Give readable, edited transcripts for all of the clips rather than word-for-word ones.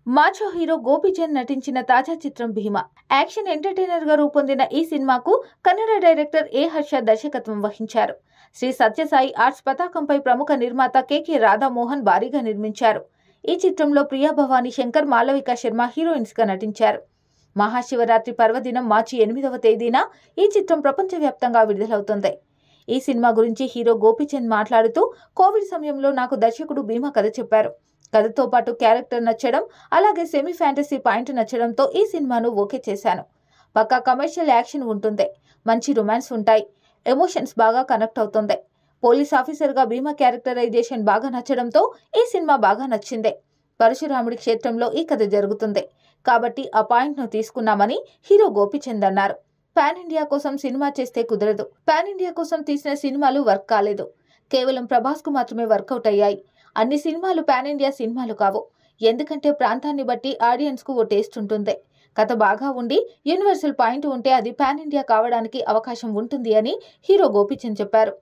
మాచో hero Gopichand నటించిన తాజా చిత్రం భీమా. యాక్షన్ ఎంటర్టైనర్ గా రూపొందిన ఈ సినిమాకు కన్నడ డైరెక్టర్ ఏ హర్ష దర్శకత్వం వహించారు. శ్రీ సత్యసాయి ఆర్ట్స్ పతాకంపై ప్రముఖ నిర్మాత కె రాధామోహన్ భారీగా నిర్మించారు. ఈ చిత్రంలో ప్రియా భవానీ శంకర్, మాలవిక శర్మ హీరోయిన్స్ గా నటించారు. మహాశివరాత్రి పర్వదినం మార్చి 8వ తేదీన ఈ చిత్రం ప్రపంచవ్యాప్తంగా విడుదలవుతుంది. ఈ సినిమా గురించి హీరో గోపీచంద్ మాట్లాడుతూ, కోవిడ్ సమయంలో నాకు దర్శకుడు భీమా కథ చెప్పారు. కథతో పాటు క్యారెక్టర్ నచ్చడం, అలాగే సెమీ ఫ్యాంటసీ పాయింట్ నచ్చడంతో ఈ సినిమాను ఓకే చేశాను. పక్కా కమర్షియల్ యాక్షన్ ఉంటుంది, మంచి రొమాన్స్ ఉంటాయి, ఎమోషన్స్ బాగా కనెక్ట్ అవుతుంది. పోలీస్ ఆఫీసర్గా భీమా క్యారెక్టరైజేషన్ బాగా నచ్చడంతో ఈ సినిమా బాగా నచ్చింది. పరశురాముడి క్షేత్రంలో ఈ కథ జరుగుతుంది కాబట్టి ఆ పాయింట్ను తీసుకున్నామని హీరో గోపీచంద్ అన్నారు. పాన్ ఇండియా కోసం సినిమా చేస్తే కుదరదు. పాన్ ఇండియా కోసం తీసిన సినిమాలు వర్క్ కాలేదు. కేవలం ప్రభాస్కు మాత్రమే వర్కౌట్ అయ్యాయి. అన్ని సినిమాలు పాన్ ఇండియా సినిమాలు కావు. ఎందుకంటే ప్రాంతాన్ని బట్టి ఆడియన్స్కు ఓ టేస్ట్ ఉంటుంది. కథ బాగా ఉండి యూనివర్సల్ పాయింట్ ఉంటే అది పాన్ ఇండియా కావడానికి అవకాశం ఉంటుంది అని హీరో గోపీచంద్ చెప్పారు.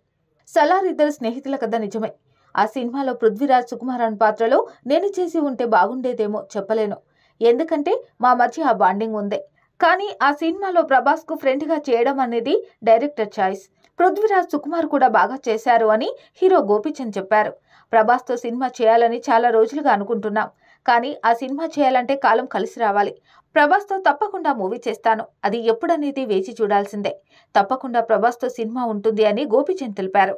సలార్ ఇద్దరు స్నేహితుల కథ నిజమే. ఆ సినిమాలో పృథ్వీరాజ్ సుకుమారన్ పాత్రలో నేను చేసి ఉంటే బాగుండేదేమో చెప్పలేను. ఎందుకంటే మా మధ్య ఆ బాండింగ్ ఉంది. కానీ ఆ సినిమాలో ప్రభాస్కు ఫ్రెండ్గా చేయడం అనేది డైరెక్టర్ చాయిస్. పృథ్వీరాజ్ సుకుమార్ కూడా బాగా చేశారు అని హీరో గోపీచంద్ చెప్పారు. ప్రభాస్తో సినిమా చేయాలని చాలా రోజులుగా అనుకుంటున్నాం. కానీ ఆ సినిమా చేయాలంటే కాలం కలిసి రావాలి. ప్రభాస్తో తప్పకుండా మూవీ చేస్తాను. అది ఎప్పుడనేది వేచి చూడాల్సిందే. తప్పకుండా ప్రభాస్తో సినిమా ఉంటుంది అని గోపీచంద్ తెలిపారు.